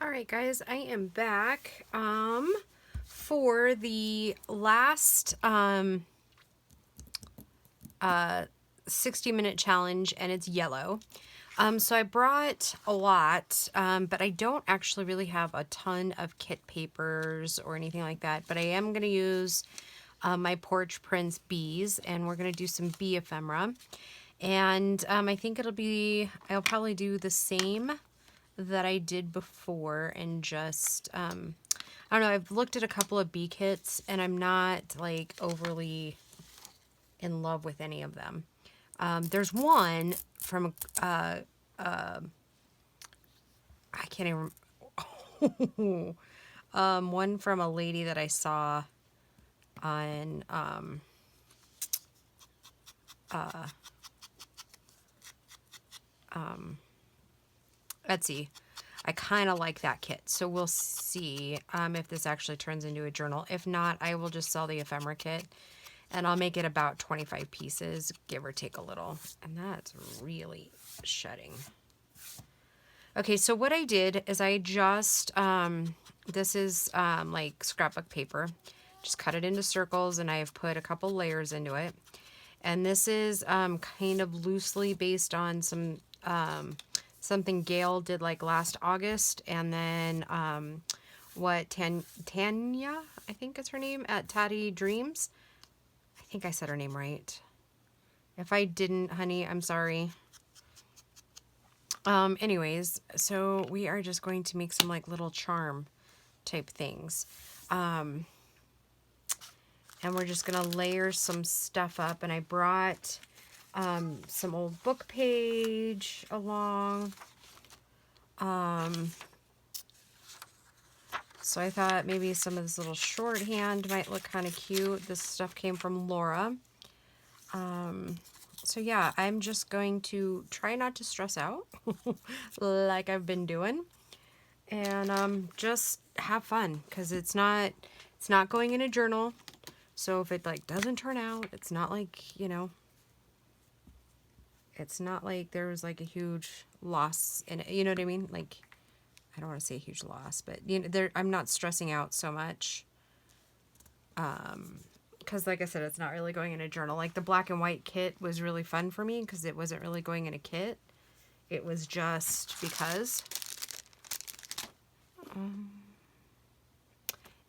Alright guys, I am back for the last 60-minute challenge, and it's yellow. So I brought a lot, but I don't actually really have a ton of kit papers or anything like that, but I am going to use my Porch Prince bees, and we're going to do some bee ephemera. And I think I'll probably do the same that I did before, and just I don't know, I've looked at a couple of bee kits and I'm not like overly in love with any of them. There's one from I can't even one from a lady that I saw on Etsy. I kind of like that kit, so we'll see if this actually turns into a journal. If not, I will just sell the ephemera kit, and I'll make it about 25 pieces, give or take a little. And that's really shedding. Okay, so what I did is I just, this is like scrapbook paper, just cut it into circles, and I have put a couple layers into it. And this is kind of loosely based on some something Gail did like last August, and then what Tanya, I think is her name, at Tatty Dreams. I think I said her name right. If I didn't, honey, I'm sorry. Anyways, so we are just going to make some like little charm type things. And we're just gonna layer some stuff up, and I brought some old book page along. So I thought maybe some of this little shorthand might look kind of cute. This stuff came from Laura. So yeah, I'm just going to try not to stress out like I've been doing, and just have fun, because it's not going in a journal. So if it like doesn't turn out, it's not like, you know, it's not like there was like a huge loss in it. You know what I mean? Like, I don't want to say a huge loss, but you know, I'm not stressing out so much. Because like I said, it's not really going in a journal. Like the black and white kit was really fun for me because it wasn't really going in a kit. It was just because.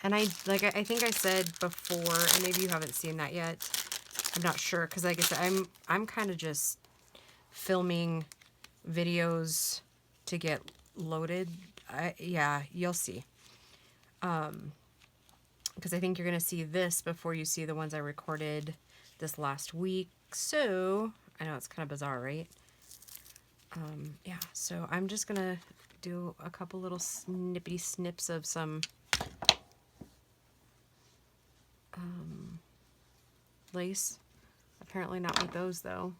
And I think I said before, and maybe you haven't seen that yet. I'm not sure, because like I said, I'm kind of just filming videos to get loaded. Yeah, you'll see. Because I think you're going to see this before you see the ones I recorded this last week. So, I know it's kind of bizarre, right? Yeah, so I'm just going to do a couple little snippety snips of some lace. Apparently not with those, though.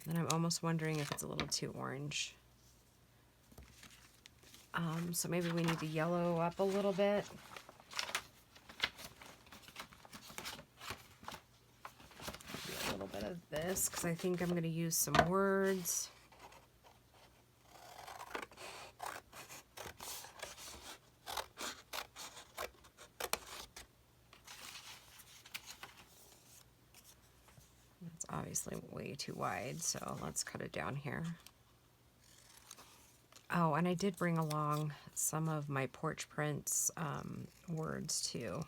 And I'm almost wondering if it's a little too orange. So maybe we need to yellow up a little bit. Maybe a little bit of this, because I think I'm going to use some words. It's obviously way too wide, so let's cut it down here. Oh, and I did bring along some of my Porch Prince words too.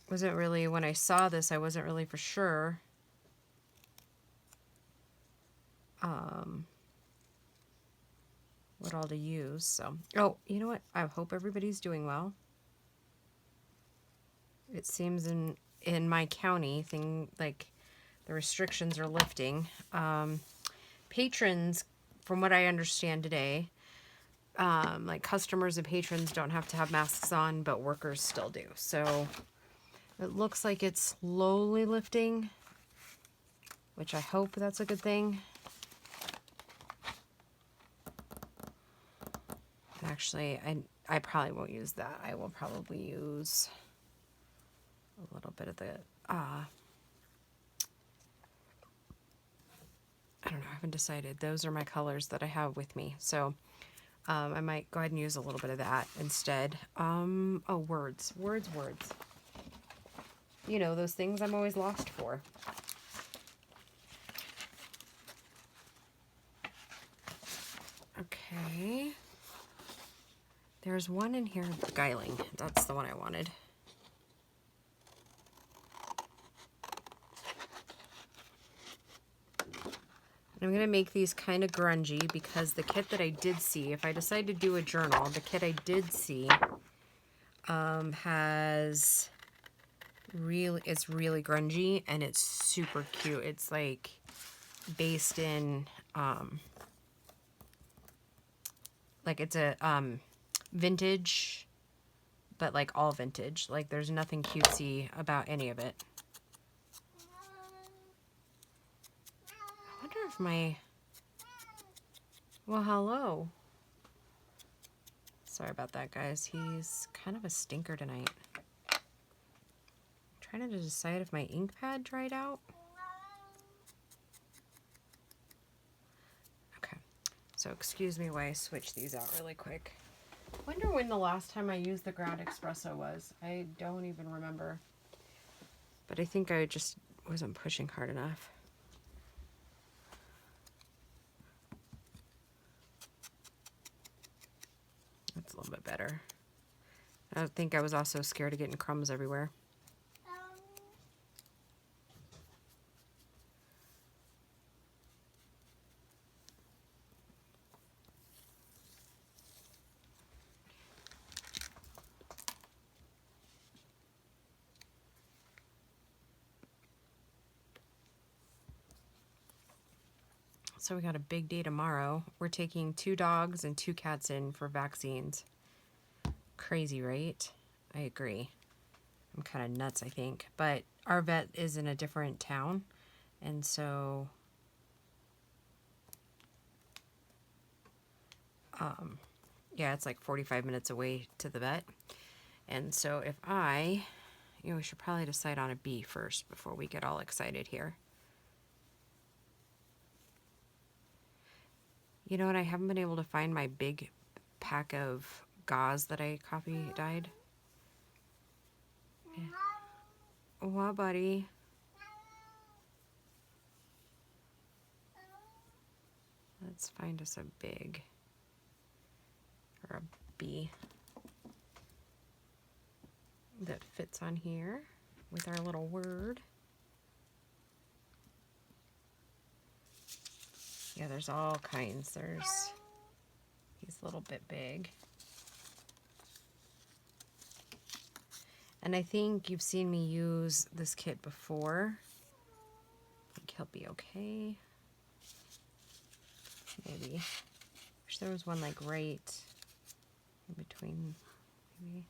Wasn't really, when I saw this, I wasn't really for sure what all to use. So, oh, you know what? I hope everybody's doing well. It seems in my county, like the restrictions are lifting. Patrons, from what I understand today, like customers and patrons don't have to have masks on, but workers still do. So it looks like it's slowly lifting, which I hope that's a good thing. Actually, I probably won't use that. I will probably use a little bit of the, I don't know, haven't decided. Those are my colors that I have with me. So I might go ahead and use a little bit of that instead. Oh, words. You know, those things I'm always lost for. Okay. There's one in here, Beguiling. That's the one I wanted. I'm going to make these kind of grungy because the kit that I did see, if I decide to do a journal, the kit I did see it's really grungy and it's super cute. It's like based in, like it's a vintage, but like all vintage. Like there's nothing cutesy about any of it. I wonder if well, hello. Sorry about that, guys. He's kind of a stinker tonight. I'm trying to decide if my ink pad dried out. Okay, so excuse me while I switch these out really quick. Wonder when the last time I used the ground espresso was. I don't even remember. But I think I just wasn't pushing hard enough. That's a little bit better. I think I was also scared of getting crumbs everywhere. So we got a big day tomorrow. We're taking 2 dogs and 2 cats in for vaccines. Crazy, right? I agree. I'm kind of nuts, I think. But our vet is in a different town. And so yeah, it's like 45 minutes away to the vet. And so if we should probably decide on a bee first before we get all excited here. You know what? I haven't been able to find my big pack of gauze that I copy dyed. Yeah. What, buddy? Let's find us a big or a bee that fits on here with our little word. Yeah, there's all kinds. He's a little bit big. And I think you've seen me use this kit before. I think he'll be okay. Maybe. Wish there was one like right in between, maybe.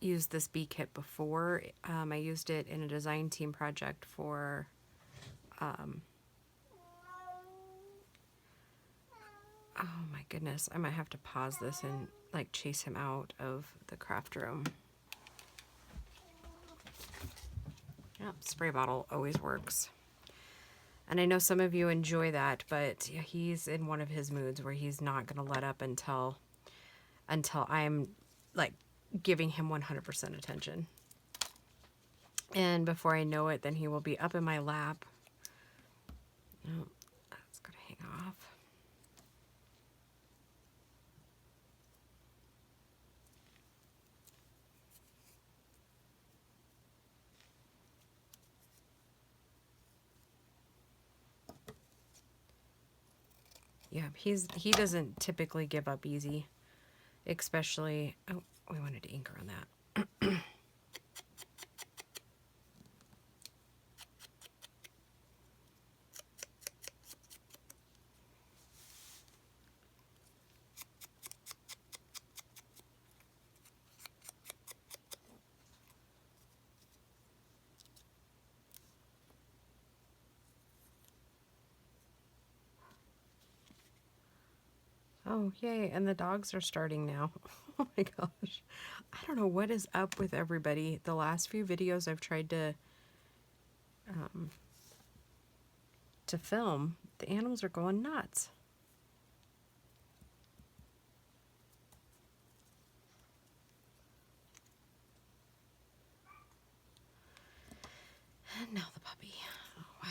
Used this bee kit before. I used it in a design team project for oh my goodness, I might have to pause this and like chase him out of the craft room. Yep, spray bottle always works. And I know some of you enjoy that, but yeah, he's in one of his moods where he's not going to let up until I'm like giving him 100% attention. And before I know it, then he will be up in my lap. Oh, that's got to hang off. Yeah, he doesn't typically give up easy, especially, oh, we wanted to ink around that. Oh, yay. And the dogs are starting now. Oh my gosh. I don't know what is up with everybody. The last few videos I've tried to film, the animals are going nuts. And now the puppy. Oh, wow.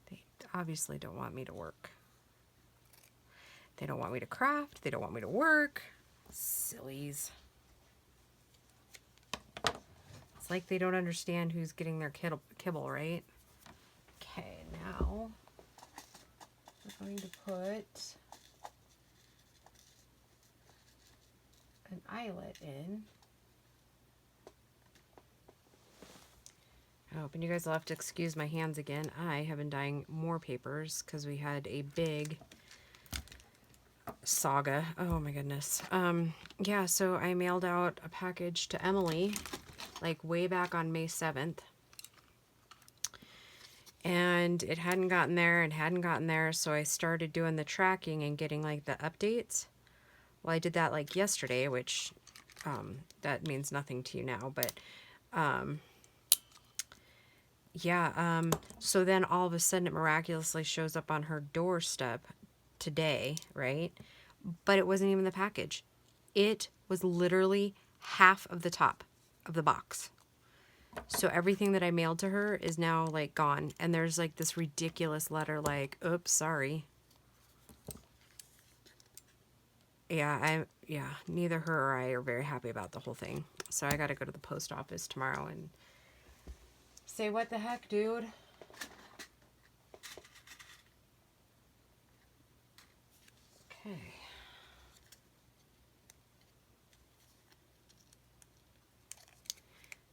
They obviously don't want me to work. They don't want me to craft. They don't want me to work. Sillies. It's like they don't understand who's getting their kibble, right? Okay, now we're going to put an eyelet in. Oh, and you guys will have to excuse my hands again. I have been dyeing more papers because we had a big saga. Oh my goodness. Yeah, so I mailed out a package to Emily like way back on May 7th. And it hadn't gotten there, so I started doing the tracking and getting like the updates. Well, I did that like yesterday, which that means nothing to you now, but yeah, so then all of a sudden it miraculously shows up on her doorstep today, right? But it wasn't even the package. It was literally half of the top of the box. So everything that I mailed to her is now like gone. And there's like this ridiculous letter like, oops, sorry. Yeah, neither her or I are very happy about the whole thing. So I got to go to the post office tomorrow and say, what the heck, dude? Okay.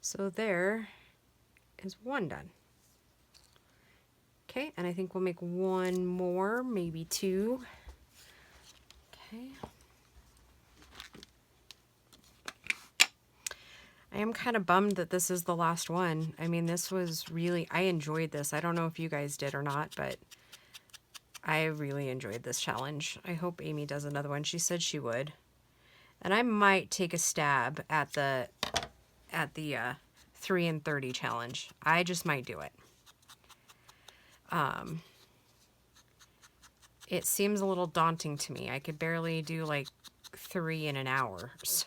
So there is one done. Okay, and I think we'll make one more, maybe two. Okay. I am kind of bummed that this is the last one. I mean, this was really, I enjoyed this. I don't know if you guys did or not, but I really enjoyed this challenge. I hope Amy does another one. She said she would. And I might take a stab at the 3 and 30 challenge. I just might do it. It seems a little daunting to me. I could barely do like 3 in an hour. So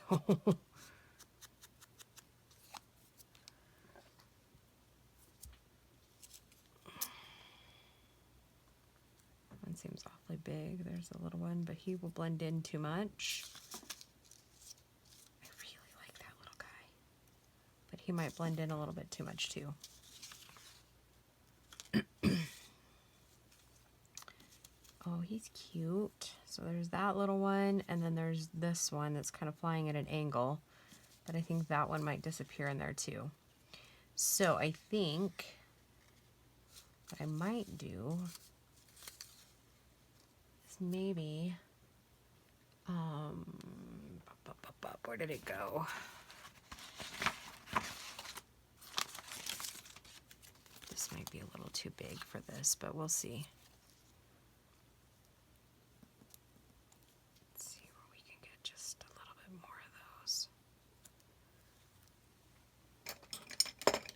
one seems awfully big. There's a little one, but he will blend in too much. I really like that little guy, but he might blend in a little bit too much too. Oh, he's cute. So there's that little one, and then there's this one that's kind of flying at an angle, but I think that one might disappear in there too. So I think what I might do is maybe, where did it go? This might be a little too big for this, but we'll see. Let's see where we can get just a little bit more of those.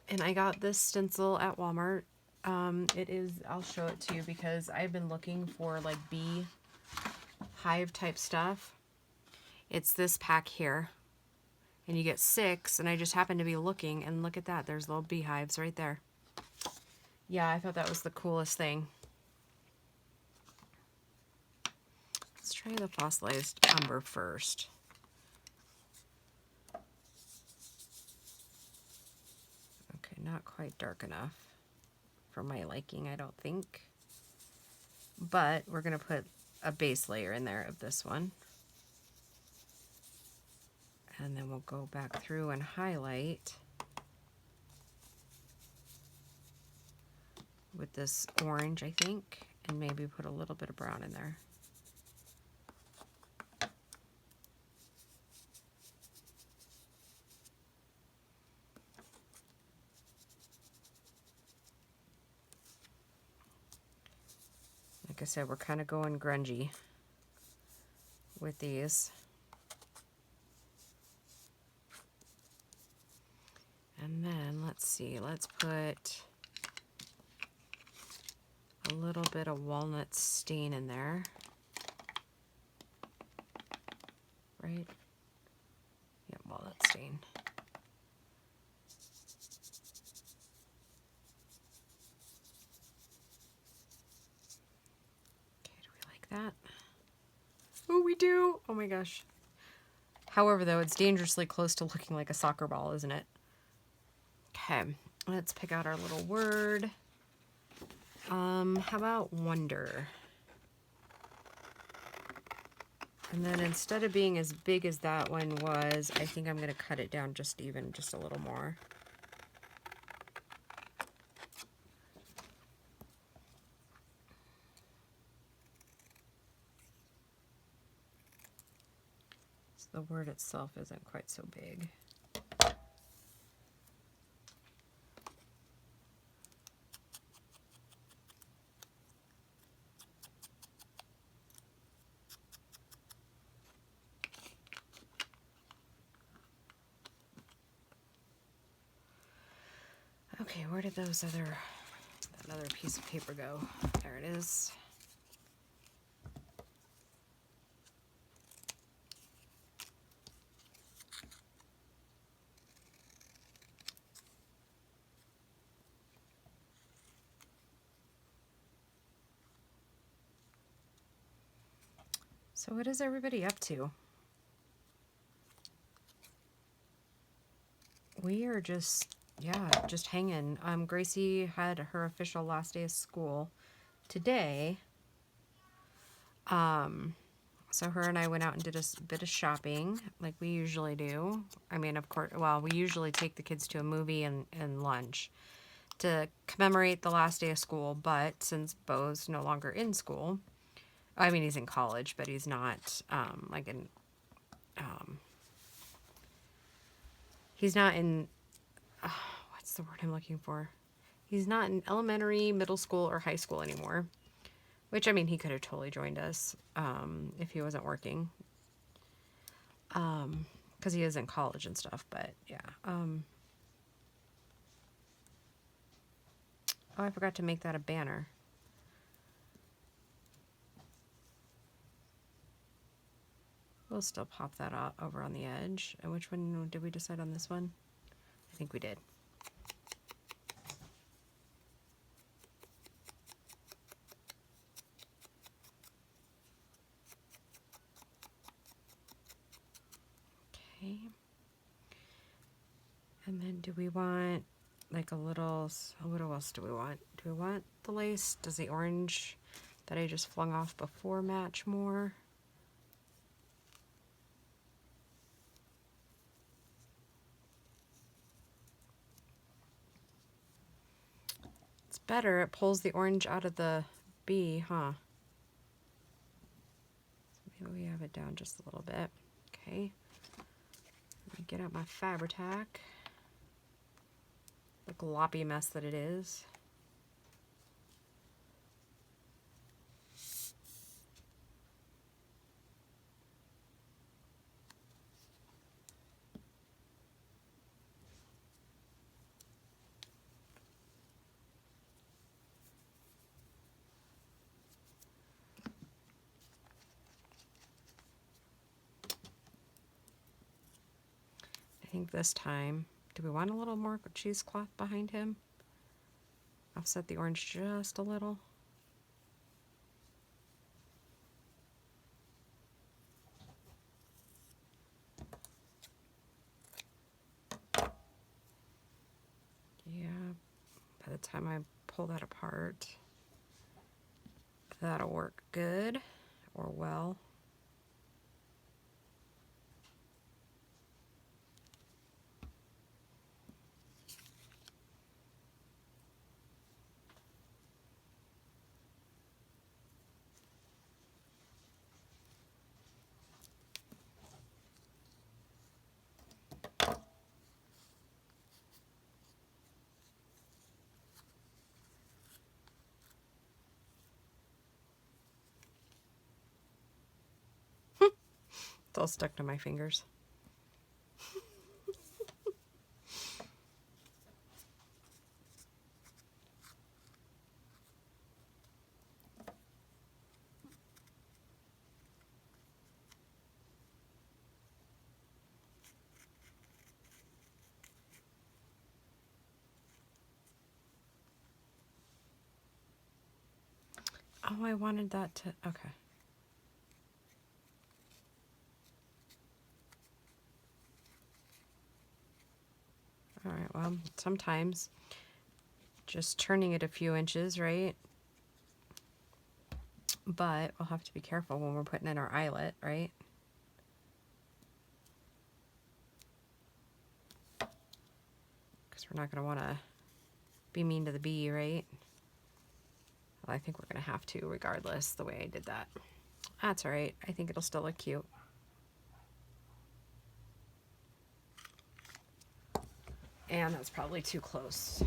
And I got this stencil at Walmart. It is, I'll show it to you because I've been looking for like bee hive type stuff. It's this pack here. And you get 6, and I just happened to be looking, and look at that. There's little beehives right there. Yeah, I thought that was the coolest thing. Let's try the fossilized umber first. Okay, not quite dark enough for my liking, I don't think. But we're going to put a base layer in there of this one. And then we'll go back through and highlight with this orange, I think, and maybe put a little bit of brown in there. like I said, we're kind of going grungy with these. And then, let's see, let's put a little bit of walnut stain in there. Right? Yeah, walnut stain. Okay, do we like that? Oh, we do! Oh my gosh. However, though, it's dangerously close to looking like a soccer ball, isn't it? Okay, let's pick out our little word. How about wonder? And then instead of being as big as that one was, I think I'm going to cut it down just a little more. So the word itself isn't quite so big. Okay, where did that other piece of paper go? There it is. So what is everybody up to? We are just, yeah, just hanging. Gracie had her official last day of school today. So her and I went out and did a bit of shopping, like we usually do. I mean, of course, well, we usually take the kids to a movie and lunch to commemorate the last day of school. But since Bo's no longer in school, I mean, he's in college, but he's not, he's not in, what's the word I'm looking for? He's not in elementary, middle school, or high school anymore. Which, I mean, he could have totally joined us if he wasn't working. Because he is in college and stuff, but yeah. Oh, I forgot to make that a banner. We'll still pop that out over on the edge. And which one did we decide on this one? I think we did. Okay. And then do we want like a little, what else do we want? Do we want the lace? Does the orange that I just flung off before match more? It's better. It pulls the orange out of the bee, huh? So maybe we have it down just a little bit. Okay. Let me get out my Fabri-Tac. The gloppy mess that it is. I think this time, do we want a little more cheesecloth behind him? Offset the orange just a little. Yeah, by the time I pull that apart, that'll work good or well. It's all stuck to my fingers. Oh, I wanted that to, okay. All right, well, sometimes just turning it a few inches, right? But we'll have to be careful when we're putting in our eyelet, right? Because we're not going to want to be mean to the bee, right? Well, I think we're going to have to regardless the way I did that. That's all right. I think it'll still look cute. And that's probably too close.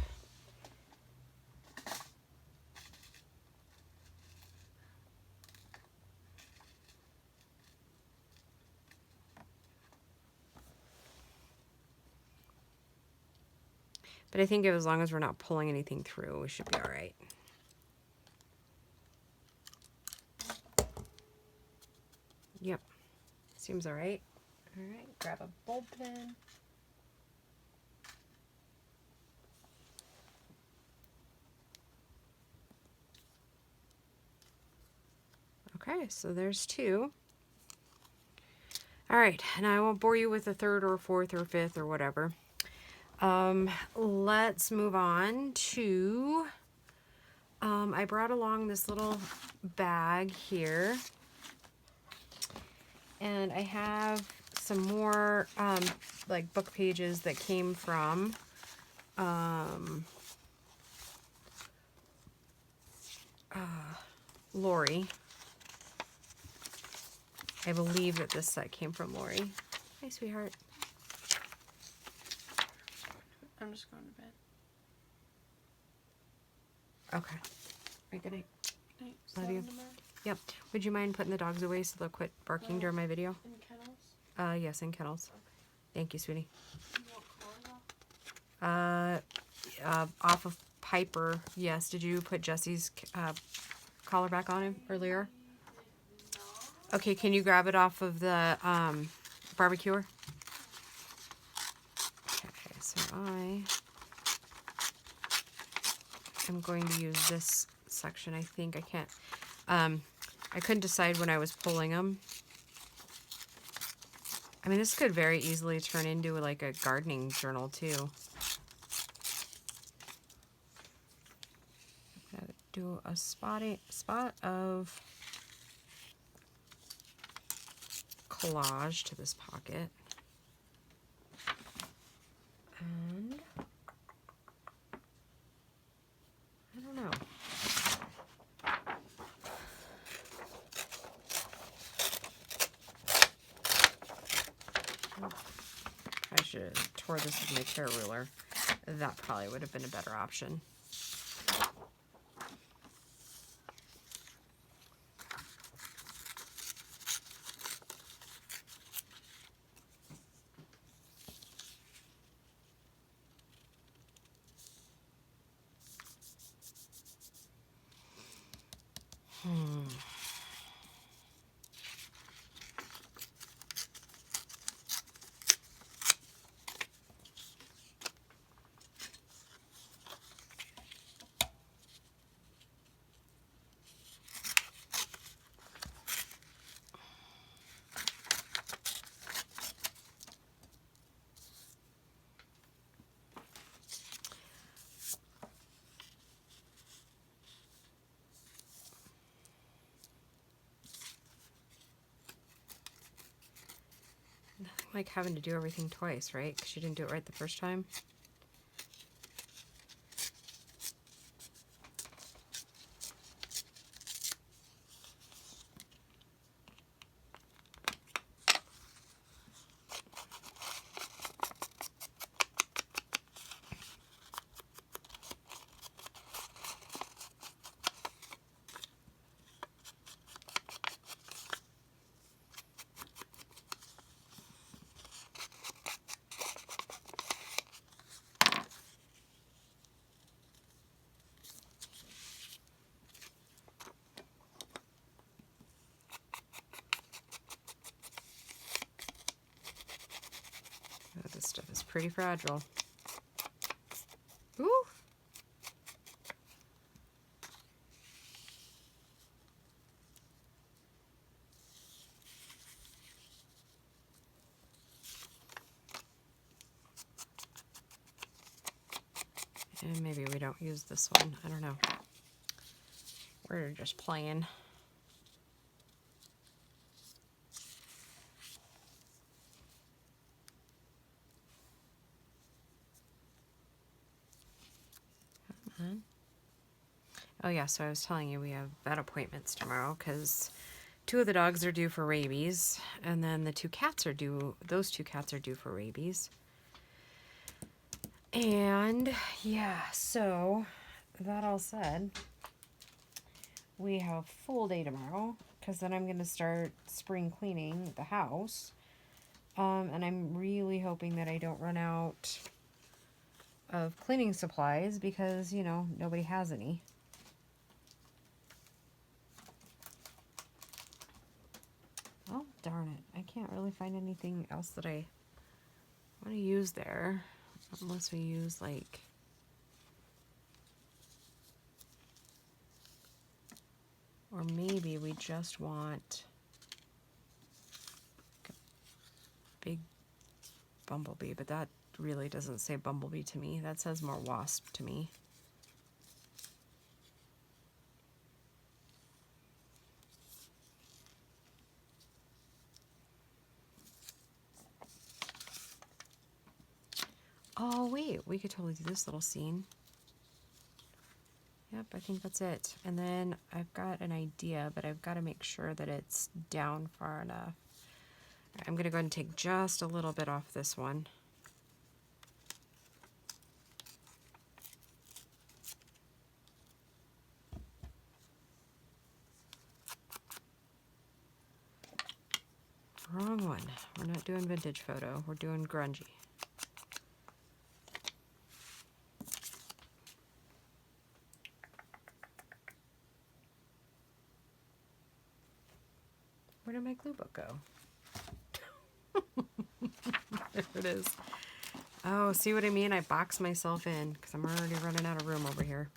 But I think as long as we're not pulling anything through, we should be all right. Yep. Seems all right. All right, grab a bulb pen. Okay, so there's two. All right, and I won't bore you with the third or fourth or fifth or whatever. Let's move on to, I brought along this little bag here. And I have some more, like book pages that came from, Lori. I believe that this set came from Lori. Hi, sweetheart. I'm just going to bed. Okay. Right, good night. Night. Love you. Yep. Would you mind putting the dogs away so they'll quit barking during my video? In kennels? Yes, in kennels. Okay. Thank you, sweetie. You want collar Off of Piper. Yes. Did you put Jesse's collar back on him earlier? Okay, can you grab it off of the barbecuer? Okay, so I am going to use this section. I think I can't. I couldn't decide when I was pulling them. I mean, this could very easily turn into like a gardening journal too. Gotta do a spot of collage to this pocket. And I don't know. I should have tore this with my tear ruler. That probably would have been a better option. Like having to do everything twice, right? Because you didn't do it right the first time. pretty fragile. Ooh. And maybe we don't use this one. I don't know. We're just playing. Come on. Oh yeah, so I was telling you we have vet appointments tomorrow because 2 of the dogs are due for rabies, and then the 2 cats are due, those 2 cats are due for rabies. And yeah, so that all said, we have a full day tomorrow because then I'm going to start spring cleaning the house. And I'm really hoping that I don't run out of cleaning supplies because, you know, nobody has any. Oh, darn it. I can't really find anything else that I want to use there. Unless we use, like... Or maybe we just want a big bumblebee, but that really doesn't say bumblebee to me. That says more wasp to me. Oh, wait, we could totally do this little scene. Yep, I think that's it. And then I've got an idea, but I've got to make sure that it's down far enough. I'm going to go ahead and take just a little bit off this one. Wrong one. We're not doing vintage photo. We're doing grungy. Where did my glue book go? There it is. Oh, see what I mean? I boxed myself in because I'm already running out of room over here.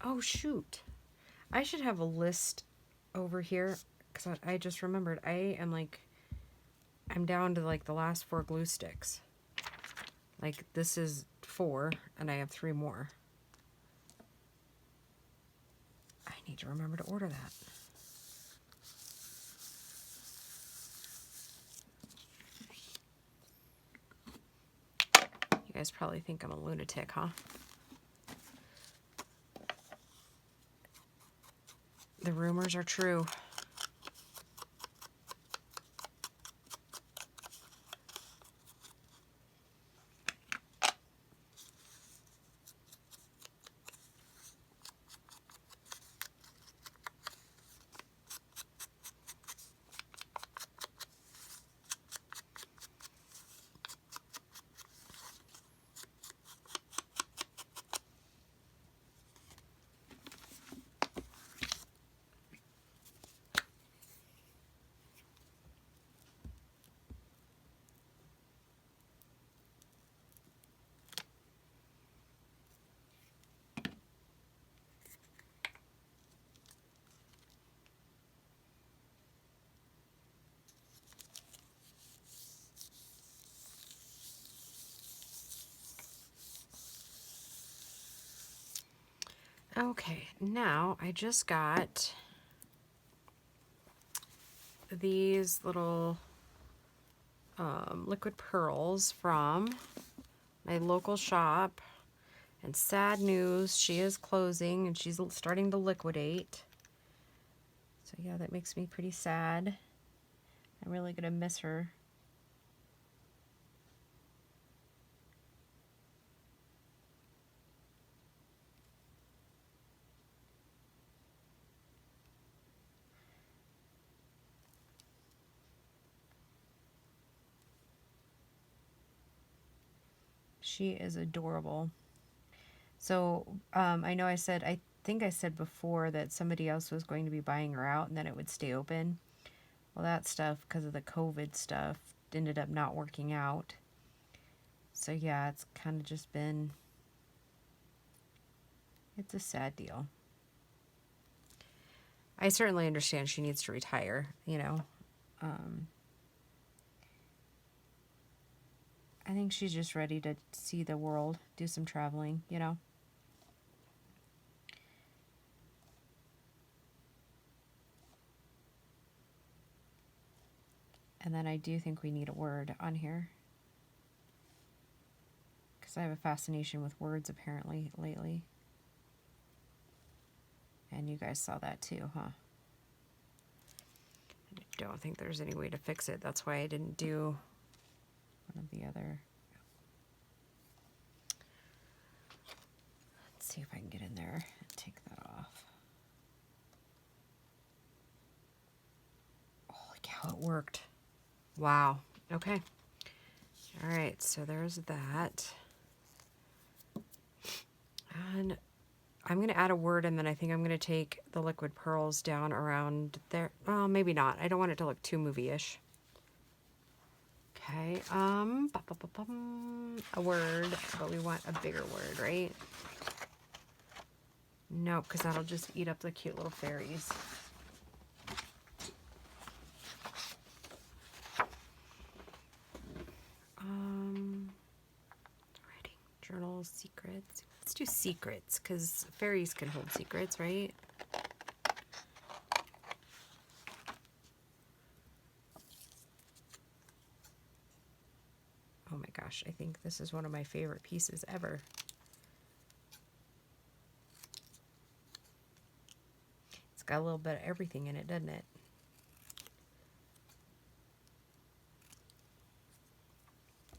Oh, shoot. I should have a list over here because I just remembered I am like, I'm down to like the last 4 glue sticks. Like this is 4 and I have 3 more. I need to remember to order that. You guys probably think I'm a lunatic, huh? The rumors are true. Okay, now I just got these little liquid pearls from my local shop. And sad news, she is closing and she's starting to liquidate. So yeah, that makes me pretty sad. I'm really going to miss her. She is adorable. So I know I think I said before that somebody else was going to be buying her out and then it would stay open. Well, that stuff, because of the COVID stuff, ended up not working out. So yeah, it's kind of just been, it's a sad deal. I certainly understand she needs to retire, you know. I think she's just ready to see the world, do some traveling, you know. And then I do think we need a word on here. Because I have a fascination with words apparently lately. And you guys saw that too, huh? I don't think there's any way to fix it. That's why I didn't do one of the other. Let's see if I can get in there and take that off. Holy cow, it worked. Wow. Okay. All right, so there's that. And I'm going to add a word, and then I think I'm going to take the liquid pearls down around there. Oh, maybe not. I don't want it to look too movie-ish. Okay, a word, but we want a bigger word, right? No, because that'll just eat up the cute little fairies. Writing, journals, secrets. Let's do secrets, because fairies can hold secrets, right? Oh my gosh, I think this is one of my favorite pieces ever. It's got a little bit of everything in it, doesn't it?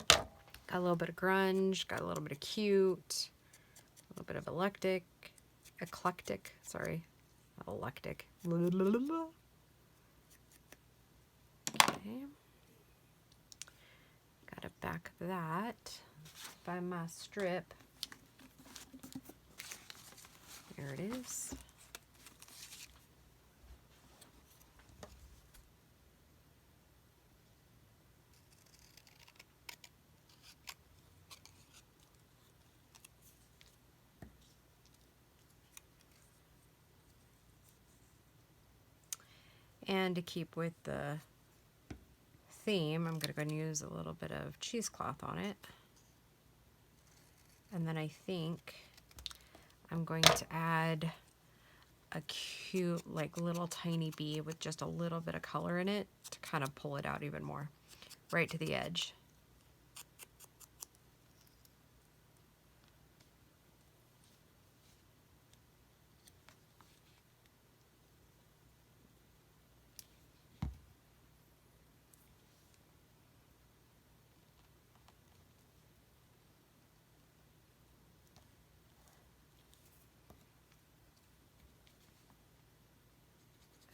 Got a little bit of grunge, got a little bit of cute, a little bit of eclectic, sorry, not electric. Okay. Gotta back that by my strip. There it is. And to keep with the theme, I'm going to go and use a little bit of cheesecloth on it. And then I think I'm going to add a cute, like, little tiny bee with just a little bit of color in it to kind of pull it out even more, right to the edge.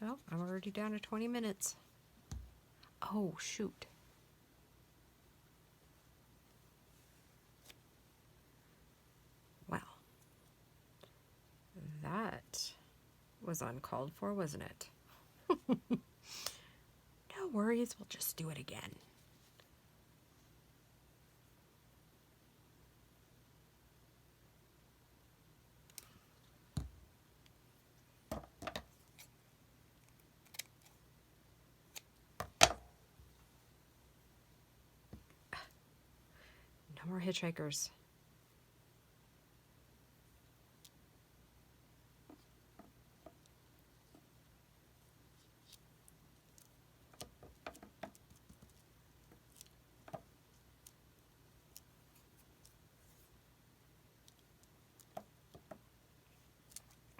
Oh, I'm already down to 20 minutes. Oh, shoot. Well, that was uncalled for, wasn't it? No worries, we'll just do it again. No more hitchhikers.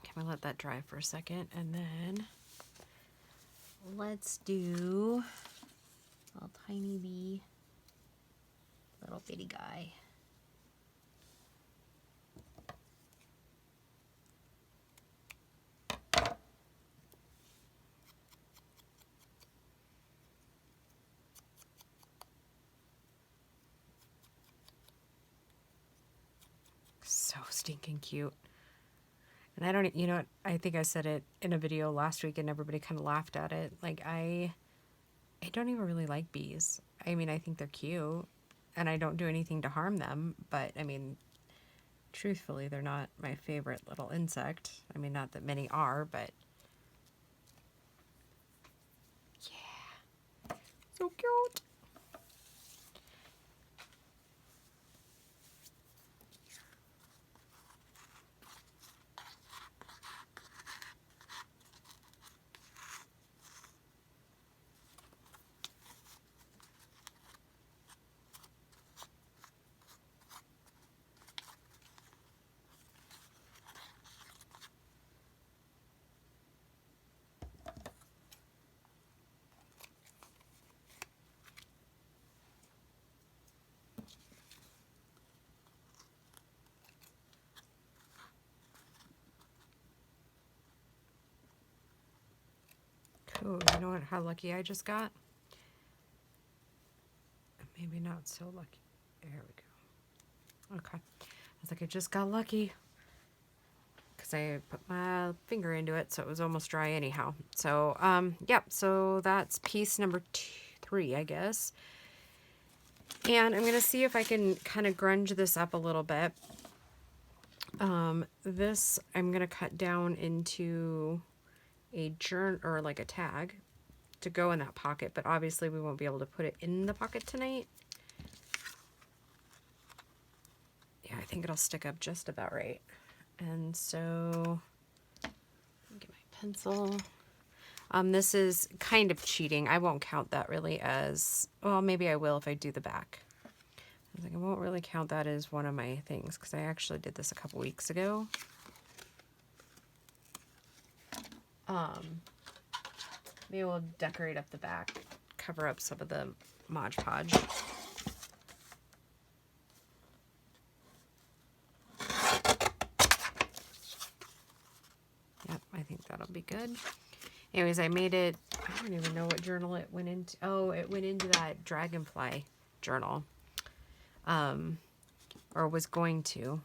Can we let that dry for a second, and then let's do Little tiny bee. Little bitty guy. So stinking cute. And I don't, you know what, I think I said it in a video last week and everybody kind of laughed at it. Like, I don't even really like bees. I mean, I think they're cute and I don't do anything to harm them, but I mean, truthfully, they're not my favorite little insect. I mean, not that many are, but yeah, so cute. Cool. You know what? How lucky I just got? Maybe not so lucky. There we go. Okay. I was like, I just got lucky. Because I put my finger into it, so it was almost dry anyhow. So, yep. So that's piece number 3, I guess. And I'm going to see if I can kind of grunge this up a little bit. This I'm going to cut down into a journal or like a tag to go in that pocket, but obviously we won't be able to put it in the pocket tonight. Yeah, I think it'll stick up just about right. And so, get my pencil. This is kind of cheating. I won't count that really as, well, maybe I will if I do the back. I was like, I won't really count that as one of my things because I actually did this a couple weeks ago. Maybe we'll decorate up the back, cover up some of the Mod Podge. Yep, I think that'll be good. Anyways, I made it, I don't even know what journal it went into. Oh, it went into that Dragonfly journal. Or was going to.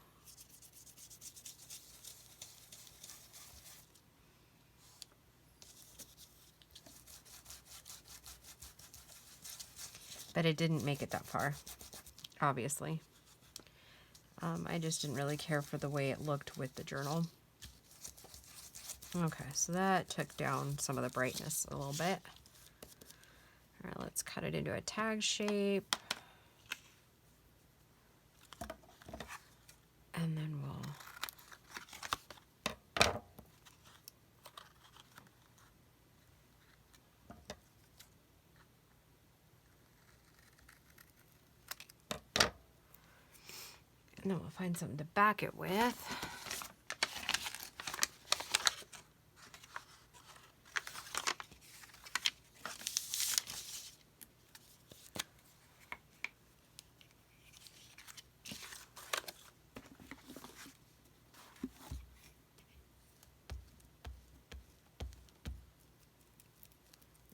But it didn't make it that far, obviously. I just didn't really care for the way it looked with the journal. Okay, so that took down some of the brightness a little bit. All right, let's cut it into a tag shape. And then we'll... And then we'll find something to back it with.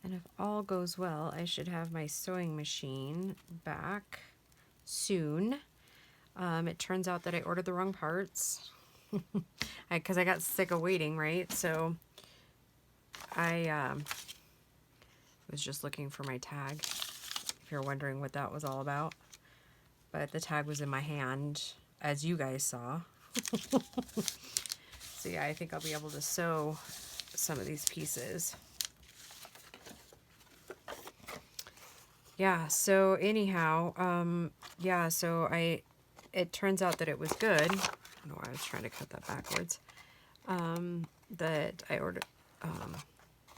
And if all goes well, I should have my sewing machine back soon. It turns out that I ordered the wrong parts because I got sick of waiting, right? So I was just looking for my tag, if you're wondering what that was all about. But the tag was in my hand, as you guys saw. So yeah, I think I'll be able to sew some of these pieces. Yeah, so anyhow, yeah, so it turns out that it was good. I don't know why I was trying to cut that backwards. That I ordered,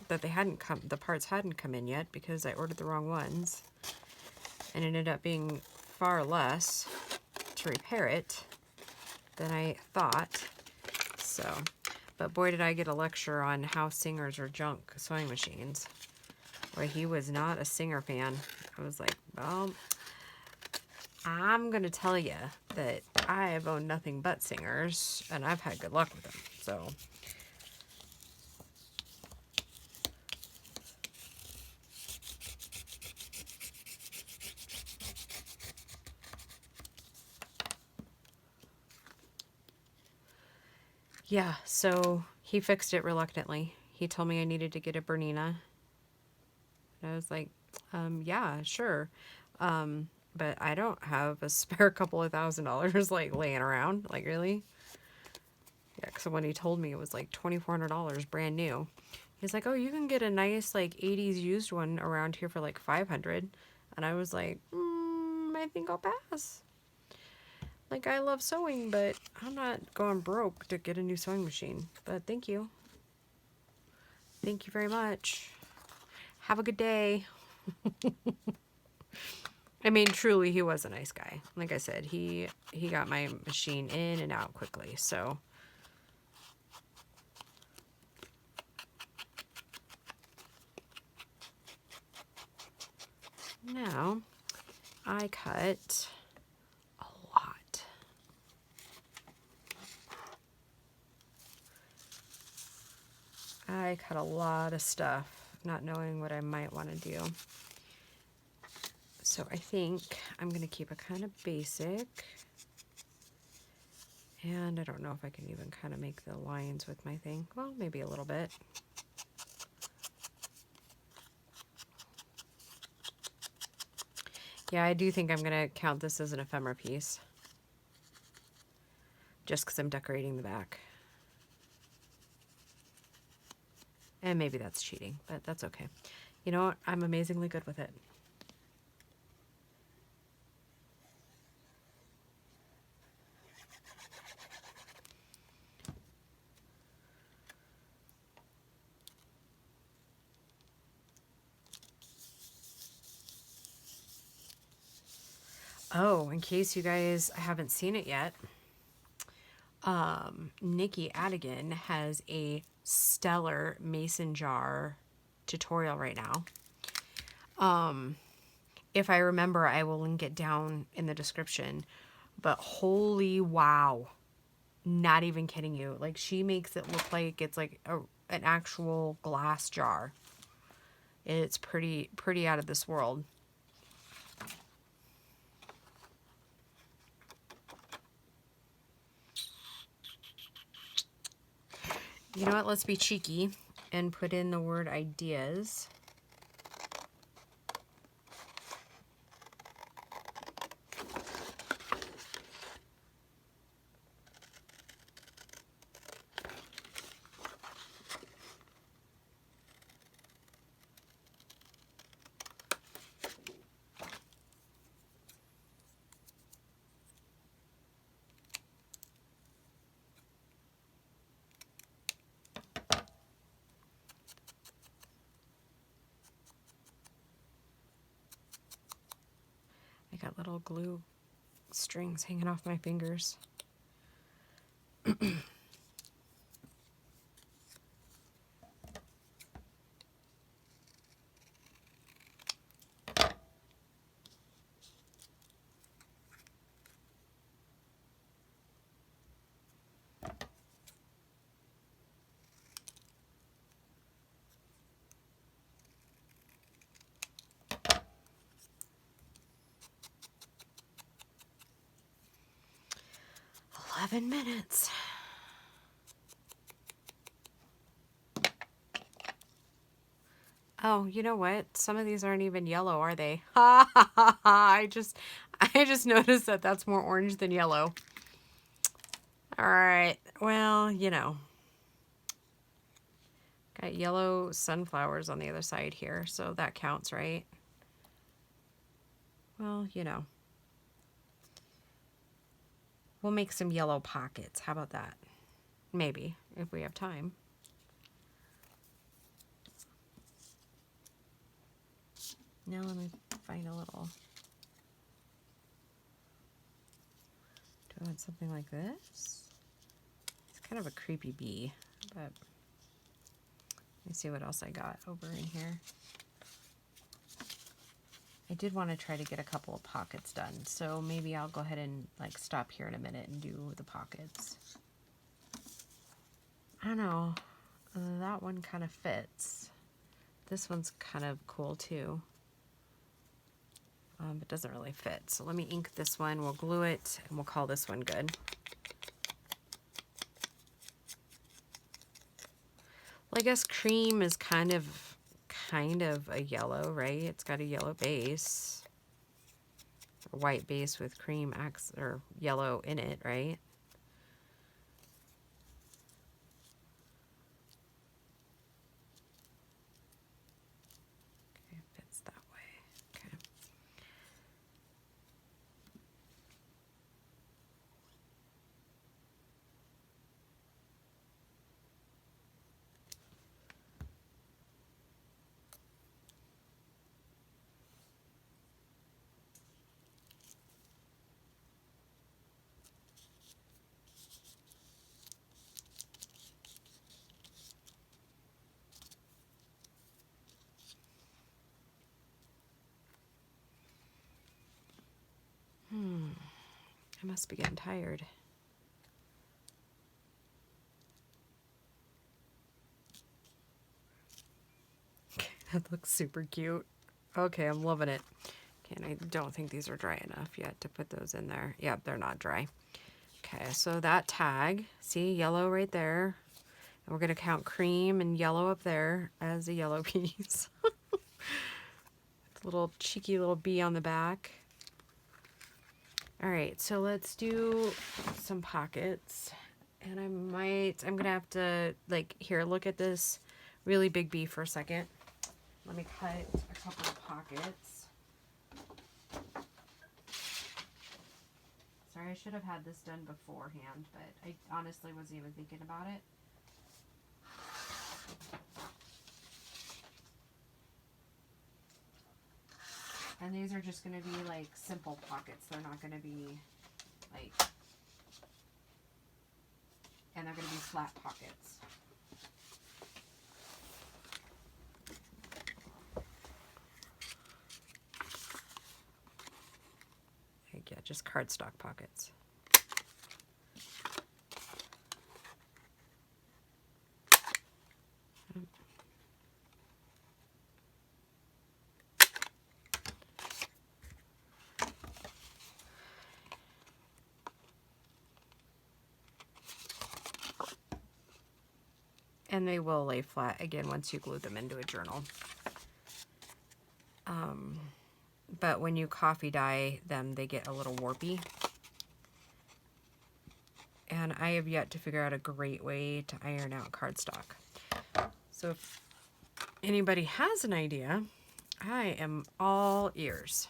that they hadn't come, the parts hadn't come in yet because I ordered the wrong ones. And it ended up being far less to repair it than I thought. So, but boy did I get a lecture on how Singers are junk sewing machines. Where he was not a Singer fan I was like, well, I'm going to tell you that I have owned nothing but singers, and I've had good luck with them. So, yeah, so he fixed it reluctantly. He told me I needed to get a Bernina. And I was like, yeah, sure. But I don't have a spare couple of $1,000 like laying around. Like, really? Yeah, so when he told me it was like $2,400 brand new, he's like, oh, you can get a nice like 80s used one around here for like 500. And I was like, I think I'll pass. Like, I love sewing, but I'm not going broke to get a new sewing machine. But thank you. Thank you very much. Have a good day. I mean, truly, he was a nice guy. Like I said, he got my machine in and out quickly, so. Now, I cut a lot. I cut a lot of stuff, not knowing what I might want to do. So I think I'm going to keep it kind of basic. And I don't know if I can even kind of make the lines with my thing. Well, maybe a little bit. Yeah, I do think I'm going to count this as an ephemera piece. Just because I'm decorating the back. And maybe that's cheating, but that's okay. You know what? I'm amazingly good with it. Oh, in case you guys haven't seen it yet, Nikki Adigan has a stellar mason jar tutorial right now. If I remember, I will link it down in the description. But holy wow. Not even kidding you. Like, she makes it look like it's like an actual glass jar. It's pretty out of this world. You know what? Let's be cheeky and put in the word ideas. I got little glue strings hanging off my fingers. 11 minutes. Oh, you know what? Some of these aren't even yellow, are they? Ha ha ha ha. I just noticed that that's more orange than yellow. All right. Well, you know. Got yellow sunflowers on the other side here, so that counts, right? Well, you know. We'll make some yellow pockets. How about that? Maybe, if we have time. Now let me find a little... Do I want something like this? It's kind of a creepy bee, but... Let me see what else I got over in here. I did want to try to get a couple of pockets done, so maybe I'll go ahead and like stop here in a minute and do the pockets. I don't know, that one kind of fits. This one's kind of cool too. It doesn't really fit. So let me ink this one, we'll glue it, and we'll call this one good. Well, I guess cream is kind of a yellow, right? It's got a yellow base. A white base with cream or yellow in it, right? Okay, fits that way. Okay. I must be getting tired. That looks super cute. Okay, I'm loving it. Okay, and I don't think these are dry enough yet to put those in there. Yep, they're not dry. Okay, so that tag, see yellow right there. And we're gonna count cream and yellow up there as a yellow piece. Little cheeky little bee on the back. All right, so let's do some pockets. And I'm gonna have to, like, here, look at this really big bee for a second. Let me cut a couple of pockets. Sorry, I should have had this done beforehand, but I honestly wasn't even thinking about it. And these are just going to be like simple pockets. They're not going to be like, and they're going to be flat pockets. Like, yeah, just cardstock pockets. And they will lay flat again once you glue them into a journal. But when you coffee dye them, they get a little warpy. And I have yet to figure out a great way to iron out cardstock. So if anybody has an idea, I am all ears.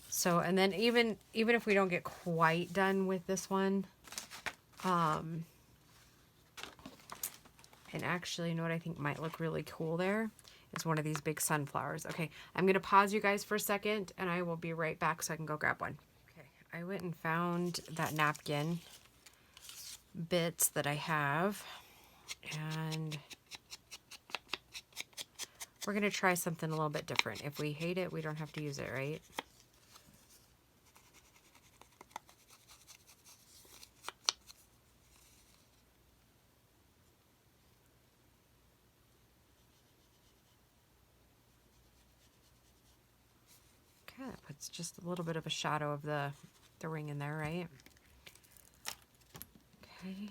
So, and then even if we don't get quite done with this one, and actually, you know what I think might look really cool there is one of these big sunflowers. Okay, I'm gonna pause you guys for a second, and I will be right back so I can go grab one. Okay, I went and found that napkin bits that I have, and we're gonna try something a little bit different. If we hate it, we don't have to use it, right? Okay, that puts just a little bit of a shadow of the ring in there, right? Okay.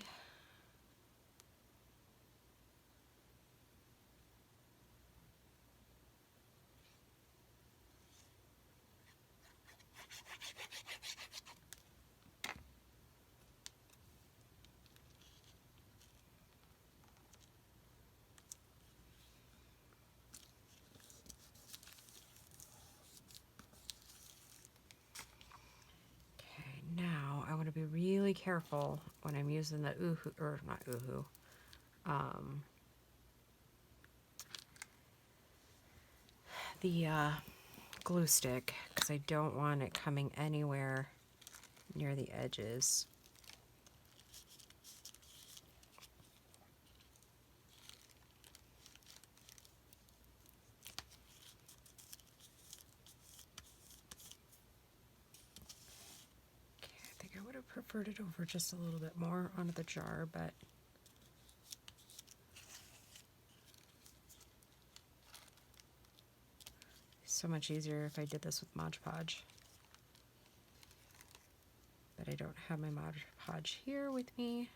Now I want to be really careful when I'm using the Uhu, or not Uhu, the glue stick, because I don't want it coming anywhere near the edges. would have preferred it over just a little bit more onto the jar, but it's so much easier if I did this with Mod Podge. But I don't have my Mod Podge here with me.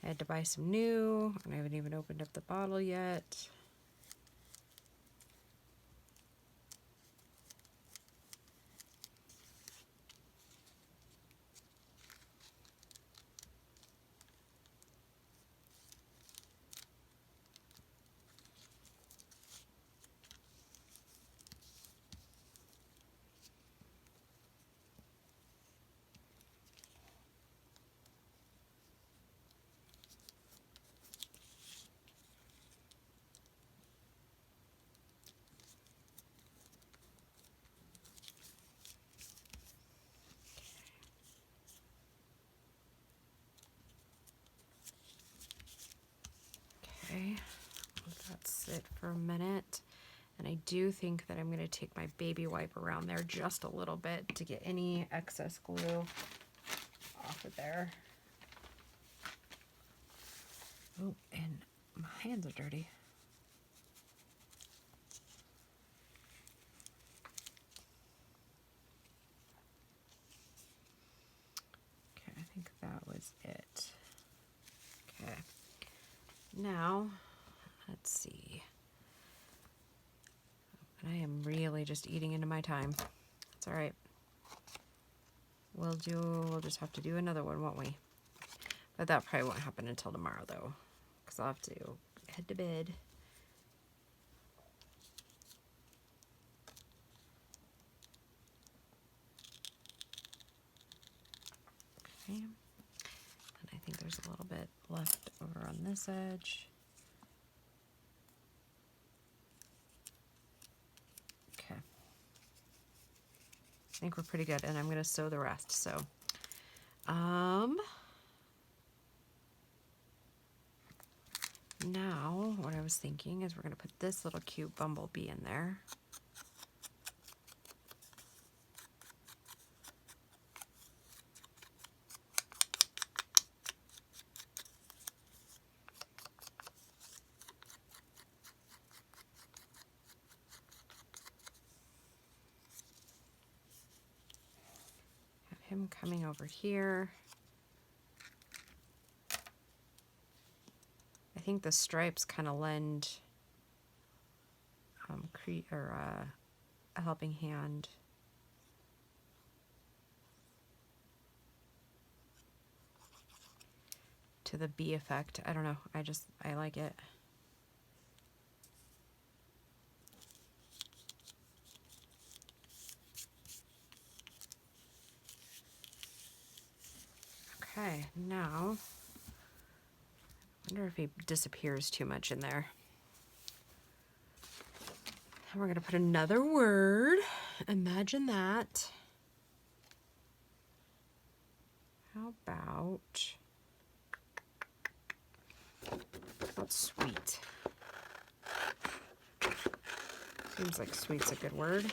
I had to buy some new, and I haven't even opened up the bottle yet. Okay, let that sit for a minute. And I do think that I'm going to take my baby wipe around there just a little bit to get any excess glue off of there. Oh, and my hands are dirty. Okay, I think that was it. Okay. Now, let's see. And I am really just eating into my time. It's all right. We'll just have to do another one, won't we? But that probably won't happen until tomorrow, though, because I'll have to head to bed. Okay. And I think there's a little bit left over on this edge. Okay. I think we're pretty good, and I'm going to sew the rest. So, now what I was thinking is we're going to put this little cute bumblebee in there. Have him coming over here. I think the stripes kind of lend a helping hand. To the bee effect. I don't know. I like it. Okay, now I wonder if he disappears too much in there. And we're going to put another word. Imagine that. How about sweet? Seems like sweet's a good word.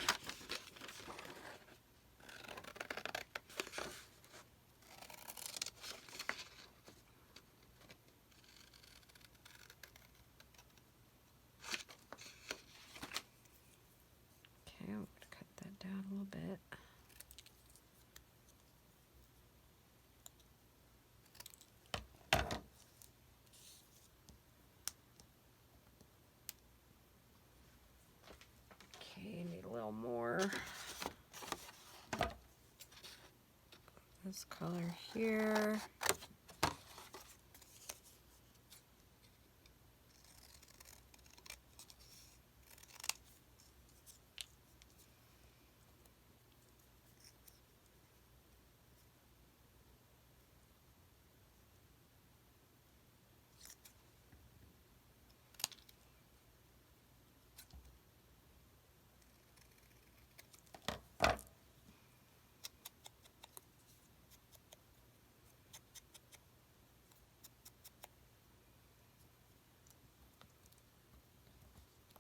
Okay, I'm going to cut that down a little bit. Okay, need a little more. This color here.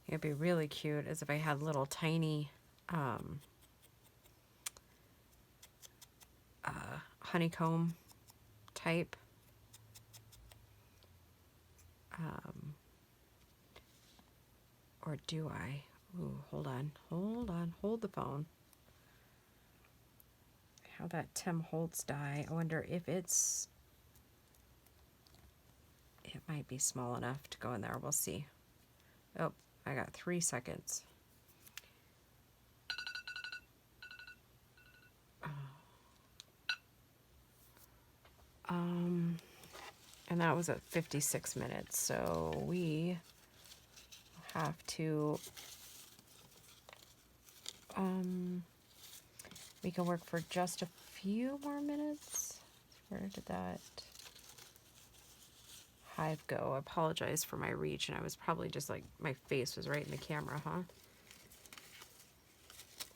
It'd be really cute as if I had little tiny honeycomb type. Or do I? Ooh, hold on, hold the phone. How that Tim Holtz die. I wonder if it might be small enough to go in there. We'll see. Oh, I got 3 seconds. And that was at 56 minutes, so we have to we can work for just a few more minutes. Where did that hive go? I apologize for my reach, and I was probably just like, my face was right in the camera, huh?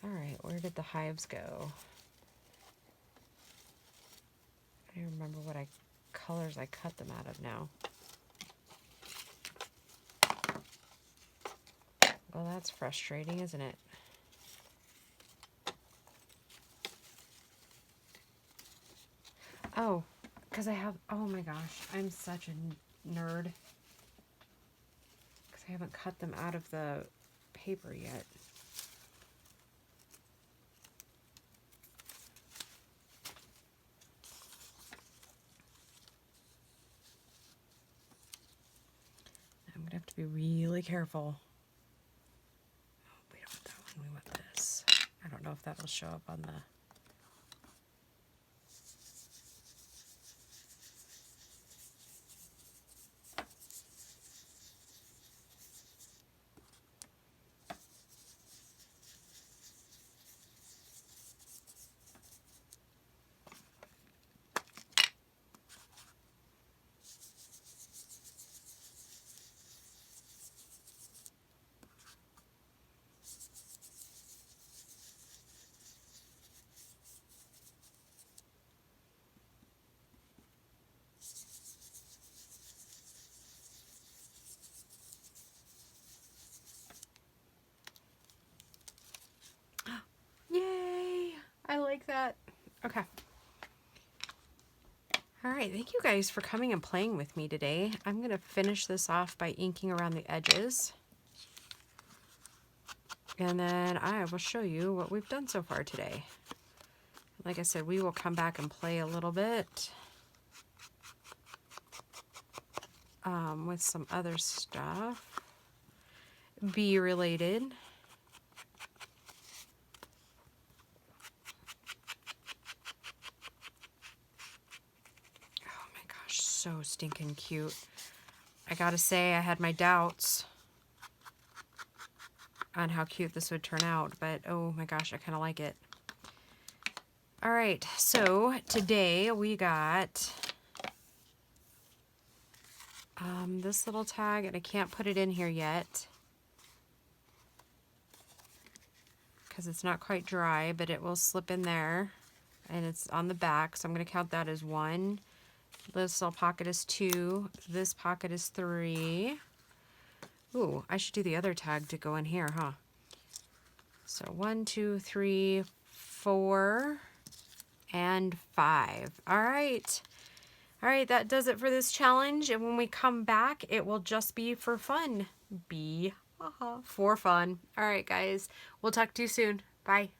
All right, where did the hives go? I don't remember what colors I cut them out of now. Well, that's frustrating, isn't it? Oh, because I have, oh my gosh, I'm such a nerd. Because I haven't cut them out of the paper yet. I'm going to have to be really careful. Oh, we don't want that one, we want this. I don't know if that'll show up on the... Yay! I like that. Okay. All right, thank you guys for coming and playing with me today. I'm going to finish this off by inking around the edges. And then I will show you what we've done so far today. Like I said, we will come back and play a little bit with some other stuff. Bee related. Oh my gosh, so stinking cute. I gotta say, I had my doubts on how cute this would turn out, but oh my gosh, I kind of like it. All right, so today we got this little tag, and I can't put it in here yet because it's not quite dry, but it will slip in there, and it's on the back, so I'm going to count that as 1. This little pocket is 2. This pocket is 3. Ooh, I should do the other tag to go in here, huh? So 1, 2, 3, 4, and 5. All right. All right, that does it for this challenge. And when we come back, it will just be for fun. For fun. All right, guys. We'll talk to you soon. Bye.